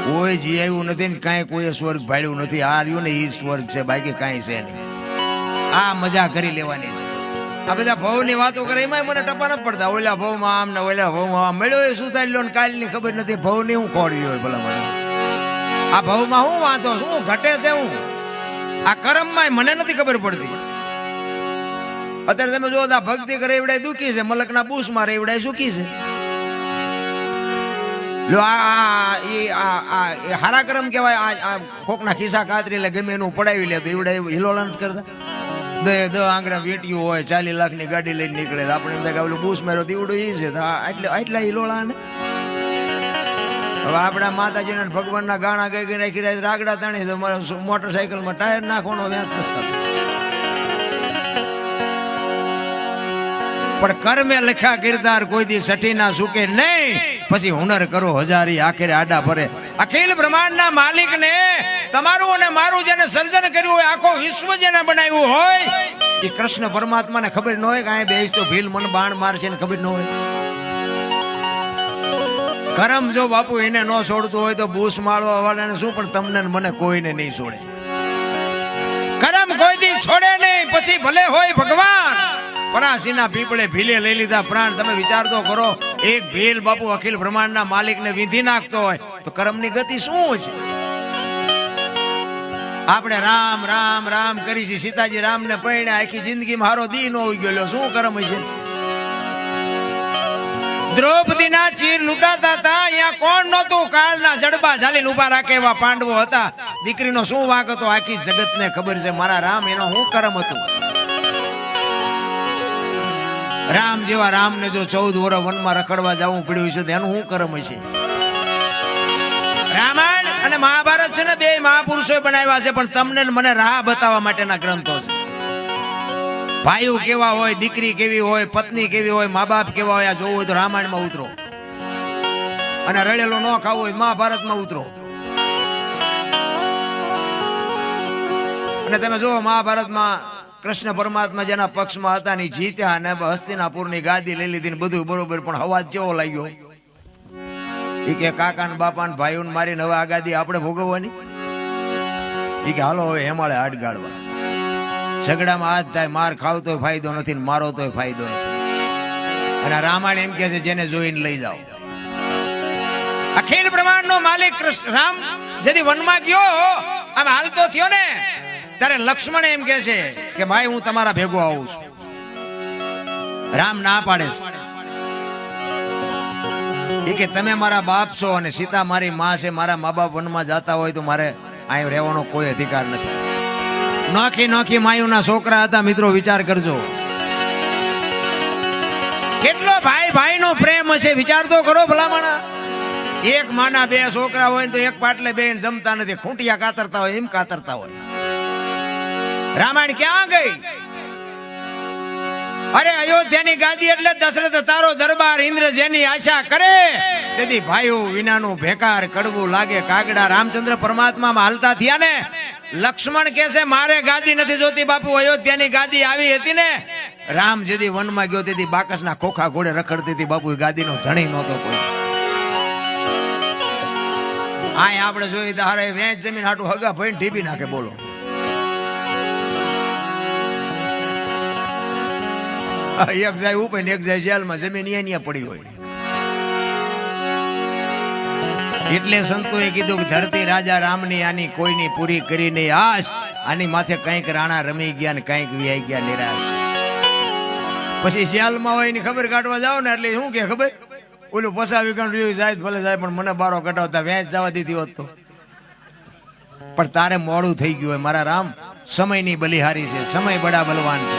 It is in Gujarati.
કોઈ જી આવ્યું નથી ને કાંઈ કોઈ સ્વર્ગ ભાડ્યું નથી. આ રહ્યું ને એ સ્વર્ગ છે, બાકી કાંઈ છે નહીં. આ મજા કરી લેવાની. આ બધા ભવની વાતો કરે એમાં મને ટપા નથી પડતા. ઓલા ભવમાં આમ ને ઓલા ભવમાં આમ મળ્યો એ શું થાય ને કાલની ખબર નથી. ભવની હું ખોડવી હોય ભલા મને. આ ભવમાં હું વાંધો શું ઘટે છે? હું આ કર્મમાં મને નથી ખબર પડતી. અત્યારે તમે જો ભક્તિ કરે એવડાય દુખી છે, મલકના બૂસ મારે એવડાય સુખી છે. લો આ હારા કર્મ કહેવાય. આ કોકના ખિસ્સા કાતરી લે ગમે એનું પડાવી લે તો એવડાય હિલોળા નથી કરતા. દે આંગણા વેટ્યું હોય 40 લાખની ગાડી લઈને નીકળે, આપણે એમ થાય કે બૂસ માર્યો દીવડો એ છે આટલા હિલોળા ને. હવે આપણા માતાજીને ભગવાનના ગાણા ગઈ ગઈ રાખી રહ્યા રાગડા તાણી તો મારે મોટરસાયકલમાં ટાયર નાખવાનો વ્યાજ નથી. પણ કર્મે લખ્યા કિરદાર કોઈ દી સઠી ના સુકે નહીં. પછી હુનર કરો હજારી આખરે આડા ભરે. અખિલ બ્રહ્માંડના માલિક ને તમારું અને મારું જેને સર્જન કર્યું હોય, આખો વિશ્વ જેને બનાવ્યું હોય, એ કૃષ્ણ પરમાત્માને ખબર ન હોય કે અહીં બેસ તો ભીલ મન બાણ મારશે ને ખબર ન હોય. કરમ જો બાપુ એને ન છોડતું હોય તો બૂસ મારવા વાળાને શું, પણ તમને મને કોઈને નહીં છોડે. કરમ કોઈ દી છોડે નહીં. પછી ભલે હોય ભગવાન પરાસીના પીપળે ભીલે લઈ લીધા પ્રાણ. તમે વિચાર તો કરો, એક ભીલ બાપુ અખિલ બ્રહ્માંડના માલિકને વિંધી નાખતો હોય તો કર્મની ગતિ શું છે? આપણે રામ રામ રામ કરી છે. સીતાજી રામને પરણ્યા, આખી જિંદગીમાં હારો દી નો ઉઈ ગયો. શું કર્મ છે? દ્રૌપદીના ચીર લૂંટાતા હતા, અહીંયા કોણ નહોતું? કાળના જડબા ઝાલીને ઉભા રાખે એવા પાંડવો હતા. દીકરીનો શું વાંક હતો? આખી જગતને ખબર છે. મારા રામ એનો શું કર્મ હતું? રામ જેવા રામને જો 14 વર્ષ વનમાં રખડવા જવું પડ્યું છે તો એનું શું કર્મ છે? રામાયણ અને મહાભારત છે ને, બે મહાપુરુષોએ બનાવ્યા છે, પણ તમને મને રાહ બતાવવા માટેના ગ્રંથો છે. ભાઈઓ કેવા હોય, દીકરી કેવી હોય, પત્ની કેવી હોય, મા બાપ કેવા હોય, આ જોવું હોય તો રામાયણમાં ઉતરો. અને રડેલો ન ખાવું હોય મહાભારતમાં ઉતરો. અને તમે જુઓ મહાભારતમાં કૃષ્ણ પરમાત્મા જેના પક્ષમાં હતા ને જીત્યા અને હસ્તિનાપુરની ગાદી લઈ લીધી ને બધું બરોબર, પણ હવાજ કેવો લાગ્યો? એ કે કાકા ને બાપા ને ભાઈઓ ને મારીને હવે આ ગાદી આપણે ભોગવવાની. એ કે હાલો હવે હેમાળે હાડ ગાળવા. ઝઘડામાં હાથ થાય, માર ખાવ તોય ફાયદો નથી ને મારો તોય ફાયદો નથી. અને રામાયણ એમ કે છે જેને જોઈને લઈ જાઓ. અખિલ બ્રહ્માંડ નો માલિક કૃષ્ણ રામ જેથી વનમાં ગયો, આમ હાલતો થયો ને ત્યારે લક્ષ્મણ એમ કે છે કે ભાઈ હું તમારા ભેગો આવું છું. રામ ના પાડે છે. એ કે તમે મારા બાપ છો અને સીતા મારી માં છે. મારા મા બાપ વનમાં જતા હોય તો મારે અહીં રહેવાનો કોઈ અધિકાર નથી. નોખી નોખી માયુના છોકરા હતા. મિત્રો વિચાર કરજો, કેટલો ભાઈ ભાઈ નો પ્રેમ હશે. વિચાર તો કરો ભલામણા. એક માના 2 છોકરા હોય તો એક પાટલે બેન જમતા નથી, ખૂંટિયા કાતરતા હોય એમ કાતરતા હોય. રામાયણ ક્યાં ગઈ? અરે અયોધ્યાની ગાદી એટલે દશરથ તારો દરબાર, ઇન્દ્ર જેની આશા કરે તેથી ભાઈઓ વિનાનું ભેકાર કડવું લાગે. કાગડા રામચંદ્ર પરમાત્મા હાલતા થયા ને, લક્ષ્મણ કે છે મારે ગાદી નથી જોતી બાપુ. અયોધ્યાની ગાદી આવી હતી ને, રામ જેથી વનમાં ગયો તેથી બાકસના ખોખા ઘોડે રખડતી હતી બાપુ. ગાદીનો ધણી નહોતો કોઈ. આ આપણે જોઈએ તો હારે વેચ જમીન હાટું હગા ભાઈ ઢીબી નાખે. બોલો, એક જાય ઉપર ને એક જાય જેલમાં. જમીન અહીંયા પડી હોય. એટલે સંતોએ કીધું કે ધરતી રાજા રામની આની કોઈની પૂરી કરી નહીં આશ. આની માથે કંઈક રાણા રમી ગયા ને કંઈક વિયાઈ ગયા નિરાશ. પછી જેલમાં હોય એની ખબર કાઢવા જાવ ને એટલે શું કે ખબર, ઓલું પસાવી ગણ જાય ભલે જાય પણ મને બારો કટાવતા વેચ જવા દીધી હોત તો. પણ તારે મોડું થઈ ગયું હોય મારા રામ. સમયની બલિહારી છે, સમય બડા બલવાન છે.